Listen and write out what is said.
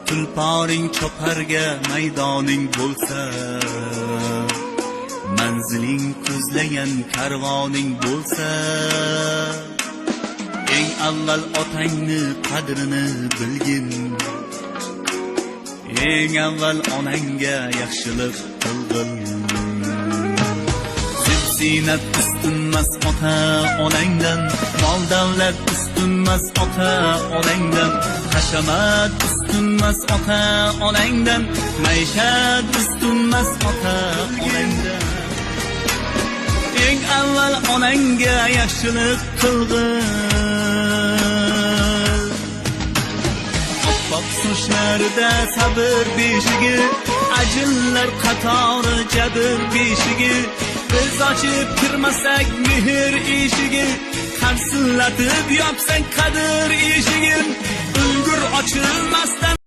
tulporing choparga maydoning bo'lsa, manziling ko'zlagan karvoning bo'lsa, eng avval otangni qadrini bilgin, eng avval onangga yaxshilik qilgin. Ziynet üstünmez ota onangdan, mol davlat üstünmez ota onangdan, hashamat üstünmez ota onangdan, maishat üstünmez ota onangdan. Eng avval onangga yaxshilik qilgin. Oppoq sochlarida sabr beshigi, ajinlar qatori jabr beshigi, biz ochib kirmasak mehr eshigi, qarsillatib yopsang qadr eshigin, ulgur ochilmasdan